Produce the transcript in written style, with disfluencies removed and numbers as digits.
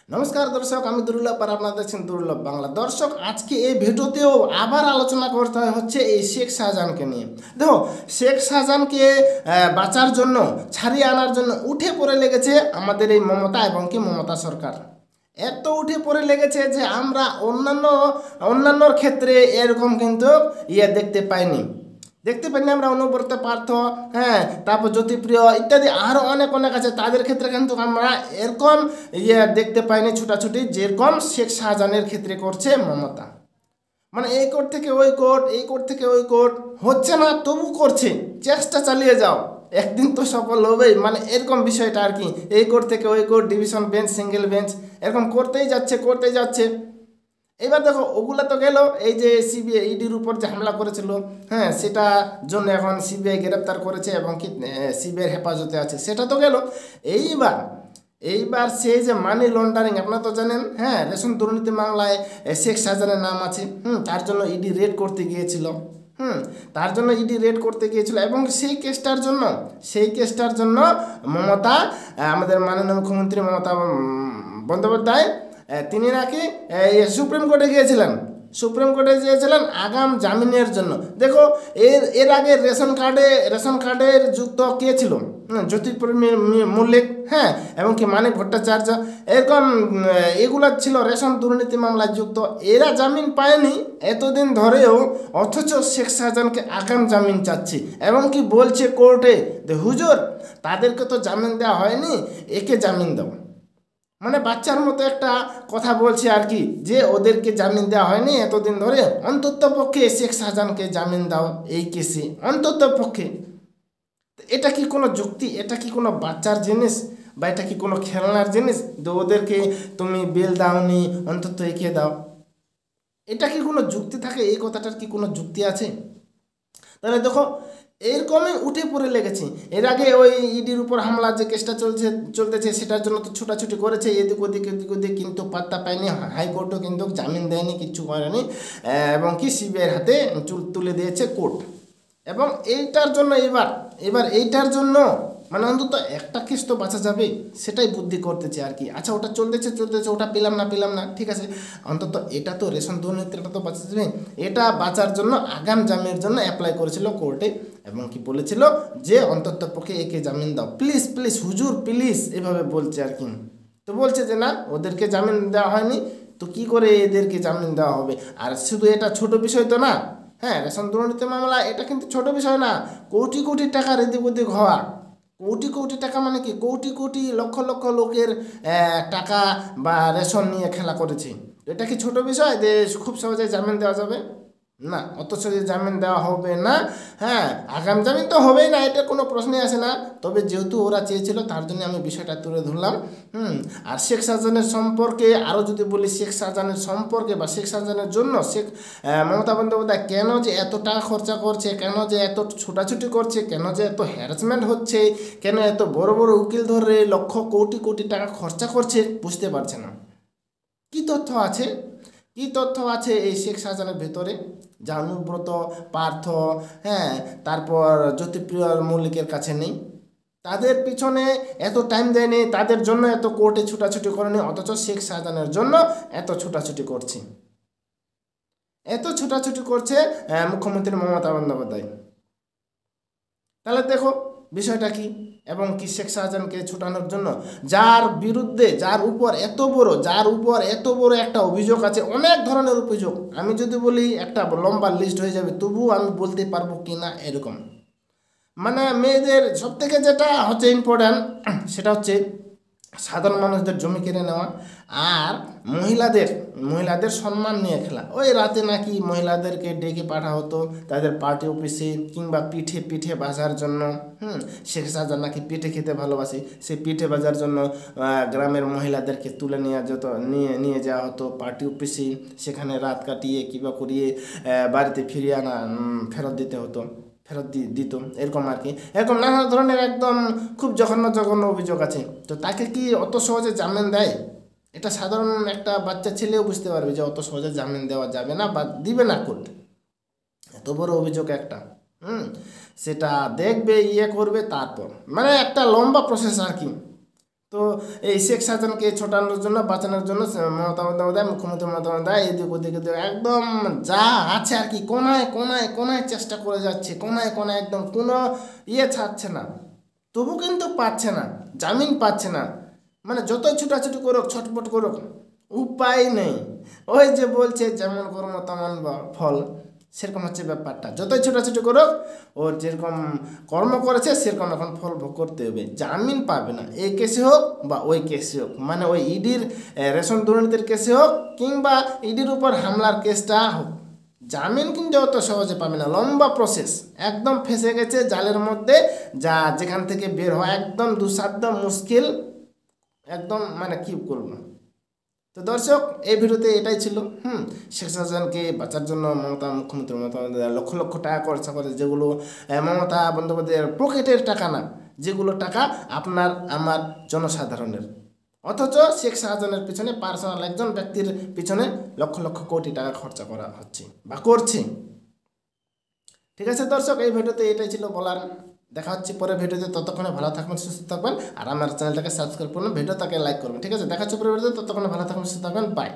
নমস্কার দর্শক, আমি দুর্লভ আর আপনারা দেখছেন দুর্লভ বাংলা। দর্শক, আজকে এই ভিডিওতেও আবার আলোচনা করতে হচ্ছে এই শেখ শাহজাহানকে নিয়ে। দেখো, শেখ শাহজাহানকে বাঁচার জন্য, ছাড়িয়ে আনার জন্য উঠে পড়ে লেগেছে আমাদের এই মমতা এবং কি মমতা সরকার। এত উঠে পড়ে লেগেছে যে আমরা অন্যান্যর ক্ষেত্রে এরকম কিন্তু দেখতে পাইনি আমরা অনুব্রত পার্থ, হ্যাঁ, তারপর জ্যোতিপ্রিয় ইত্যাদি আরও অনেক অনেক আছে, তাদের ক্ষেত্রে কিন্তু আমরা এরকম দেখতে পাইনি ছুটাছুটি যেরকম শেখ শাহজাহানের ক্ষেত্রে করছে মমতা। মানে এই কোর্ট থেকে ওই কোর্ট, এই কোর্ট থেকে ওই কোর্ট, হচ্ছে না তবু করছে, চেষ্টা চালিয়ে যাও, একদিন তো সফল হবেই। মানে এরকম বিষয়টা আর কি, এই কোর্ট থেকে ওই court, division bench, single bench, এরকম করতেই যাচ্ছে। এবার দেখো, ওগুলা তো গেল, এই যে সিবিআই ইডির উপর যে হামলা করেছিল, হ্যাঁ, সেটা জন্য এখন সিবিআই গ্রেপ্তার করেছে এবং কি সিবিআইয়ের হেফাজতে আছে, সেটা তো গেল। এইবার সেই যে মানি লন্ডারিং, আপনারা তো জানেন, হ্যাঁ, রেশন দুর্নীতি মামলায় শেখ শাহজাহানের নাম আছে, তার জন্য ইডি রেড করতে গিয়েছিল, এবং সেই কেসটার জন্য মমতা, আমাদের মাননীয় মুখ্যমন্ত্রী মমতা বন্দ্যোপাধ্যায়, তিনি নাকি সুপ্রিম কোর্টে গিয়েছিলেন আগাম জামিনের জন্য। দেখো, এর আগে রেশন কার্ডের যুক্ত কে ছিল? জ্যোতিপ্রিয় মল্লিক, হ্যাঁ, এবং কি মানিক ভট্টাচার্য, এরকম এগুলা ছিল রেশন দুর্নীতি মামলায় যুক্ত। এরা জামিন পায়নি এতদিন ধরেও, অথচ শেখ শাহজাহানকে আগাম জামিন চাচ্ছি এবং কি বলছে কোর্টে যে হুজুর, তাদেরকে তো জামিন দেওয়া হয়নি, একে জামিন দাও। মানে বাচ্চার মতো একটা কথা বলছে আর কি, যে ওদেরকে জামিন দেওয়া হয়নি এতদিন ধরে, অন্তত পক্ষে শেখ শাহজাহানকে জামিন দাও এই কেসে, অন্তত পক্ষে। এটা কি কোনো যুক্তি? এটা কি কোনো বাচ্চার জিনিস, বা এটা কি কোনো খেলনার জিনিস? তো ওদেরকে তুমি বেল দাওনি, অন্তত একে দাও। এটা কি কোনো যুক্তি থাকে? এই কথাটার কি কোনো যুক্তি আছে? তাহলে দেখো, এরকমই উঠে পড়ে লেগেছে। এর আগে ওই ইডির উপর হামলার যে কেসটা চলতেছে, সেটার জন্য তো ছুটাছুটি করেছে এদিক ওদিক, কিন্তু পাত্তা পায়নি। হাইকোর্টও কিন্তু জামিন দেয়নি, কিচ্ছু করেনি, এবং কি সিবিআইয়ের হাতে তুলে দিয়েছে কোর্ট। এবং এইটার জন্য এইটার জন্য মানে অন্তত একটা কেস তো বাঁচা যাবে, সেটাই বুদ্ধি করতেছে আর কি। আচ্ছা, ওটা চলতেছে, ওটা পেলাম না, ঠিক আছে, অন্তত এটা তো রেশন দুর্নীতিটা তো বাঁচা যাবে। এটা বাঁচার জন্য আগাম জামিনের জন্য অ্যাপ্লাই করেছিল কোর্টে, এবং কি বলেছিল যে অন্তত পক্ষে একে জামিন দাও, প্লিজ হুজুর প্লিজ, এভাবে বলছে আর কি। তো বলছে যে না, ওদেরকে জামিন দেওয়া হয়নি, তো কি করে এদেরকে জামিন দেওয়া হবে? আর শুধু এটা ছোট বিষয় তো না, হ্যাঁ, রেশন দুর্নীতি মামলা এটা কিন্তু ছোট বিষয় না। কোটি কোটি টাকার এদিক ওদিক হওয়া, কোটি টাকা, মানে কি কোটি লক্ষ লক্ষ লোকের টাকা বা রেশন নিয়ে খেলা করেছে। এটা কি ছোট বিষয় যে খুব সহজে জামিন দেওয়া যাবে? না, অত সহজে জামিন দেওয়া হবে না। হ্যাঁ, আগাম জামিন তো হবেই না, এটা কোনো প্রশ্নই আসে না। তবে যেহেতু ওরা চেয়েছিল, তার জন্য আমি বিষয়টা তুলে ধরলাম। আর শেখ শাহজাহানের সম্পর্কে আরও যদি বলি, শেখ শাহজাহানের সম্পর্কে বা শেখ শাহজাহানের জন্য মমতা বন্দ্যোপাধ্যায় কেন যে এত টাকা খরচা করছে, কেন যে এত ছোটাছুটি করছে, কেন যে এত হ্যারাসমেন্ট হচ্ছে, কেন এত বড় বড় উকিল ধরে লক্ষ কোটি টাকা খরচা করছে, বুঝতে পারছে না। কি তথ্য আছে এই শেখ শাহজাহানের ভেতরে, যা অনুব্রত পার্থ, হ্যাঁ, তারপর জ্যোতিপ্রিয় মল্লিকের কাছে নেই? তাদের পিছনে এত টাইম দেয়নি, তাদের জন্য এত কোর্টে ছুটাছুটি করেনি, অথচ শেখ শাহজাহানের জন্য এত ছুটাছুটি করছে মুখ্যমন্ত্রী মমতা বন্দ্যোপাধ্যায়। তাহলে দেখো বিষয়টা কি, এবং কি শেখ শাহজাহানকে ছুটানোর জন্য যার উপর এত বড় একটা অভিযোগ আছে, অনেক ধরনের অভিযোগ, আমি যদি বলি একটা লম্বা লিস্ট হয়ে যাবে, তবুও আমি বলতে পারবো কিনা এরকম। মানে মেয়েদের সব থেকে যেটা হচ্ছে ইম্পর্ট্যান্ট, সেটা হচ্ছে সাধারণ মানুষদের জমি কেড়ে নেওয়া, আর মহিলাদের সম্মান নিয়ে খেলা। ওই রাতে নাকি মহিলাদেরকে ডেকে পাঠা হতো তাদের পার্টি অফিসে, কিংবা পিঠে বাজার জন্য। শেখ শাহজাহান নাকি পিঠে খেতে ভালোবাসে, সেই পিঠে বাজার জন্য গ্রামের মহিলাদেরকে তুলে নিয়ে যাওয়া হতো পার্টি অফিসে, সেখানে রাত কাটিয়ে কিংবা করিয়ে বাড়িতে ফেরত দিত এরকম আর কি। এরকম নানা ধরনের একদম খুব জঘন্য অভিযোগ আছে। তো তাকে কি অত সহজে জামিন দেয়? এটা সাধারণ একটা বাচ্চা ছেলেও বুঝতে পারবে যে অত সহজে জামিন দেওয়া যাবে না, বা দিবে না কোর্ট। এত বড় অভিযোগ একটা, সেটা দেখবে, করবে, তারপর মানে একটা লম্বা প্রসেস আর কি। তো এই শেখ শাহজাহানকে ছোটানোর জন্য, বাঁচানোর জন্য মমতা বন্দ্যোপাধ্যায়, মুখ্যমন্ত্রী মমতা বন্দ্যোপাধ্যায় এদিক ওদিক একদম যা আছে আর কি কোনায় কোনায় কোনায় চেষ্টা করে যাচ্ছে, কোনায় কোনায় একদম কোনো ছাড়ছে না, তবু কিন্তু পাচ্ছে না, জামিন পাচ্ছে না। মানে যতই ছুটাছুটি করুক, ছটপট করুক, উপায় নেই। ওই যে বলছে যেমন কর্ম তেমন ফল, সেরকম হচ্ছে ব্যাপারটা। যতই ছোটাছুটি করুক, ওর যেরকম কর্ম করেছে সেরকম এখন ফল ভোগ করতে হবে। জামিন পাবে না, এই কেসে হোক বা ওই কেসে হোক, মানে ওই ইডির রেশন দুর্নীতির কেসে হোক কিংবা ইডির উপর হামলার কেসটা হোক, জামিন কিন্তু অত সহজে পাবে না, লম্বা প্রসেস। একদম ফেঁসে গেছে জালের মধ্যে, যা যেখান থেকে বের হয় একদম দুঃসাধ্য, মুশকিল, একদম মানে কি করব। তো দর্শক, এই ভিডিওতে এটাই ছিল। শেখ শাহজাহানকে বাঁচার জন্য মুখ্যমন্ত্রী মমতা বন্দ্যোপাধ্যায় লক্ষ লক্ষ টাকা খরচা করে, যেগুলো মমতা বন্দ্যোপাধ্যায়ের পকেটের টাকা না, যেগুলো টাকা আপনার আমার জনসাধারণের। অথচ শেখ শাহজাহানের পিছনে, পার্সোনাল একজন ব্যক্তির পিছনে লক্ষ লক্ষ কোটি টাকা খরচা করা হচ্ছে বা করছে। ঠিক আছে দর্শক, এই ভিডিওতে এটাই ছিল বলার। দেখা হচ্ছে পরে ভিডিওতে, ততক্ষণে ভালো থাকবেন, সুস্থ থাকবেন, আর আমার চ্যানেলটাকে সাবস্ক্রাইব করবেন, ভিডিওটাকে লাইক করবেন। ঠিক আছে, দেখা হচ্ছে পরে ভিডিওতে, ততক্ষণে ভালো থাকবেন, সুস্থ থাকবেন, বাই।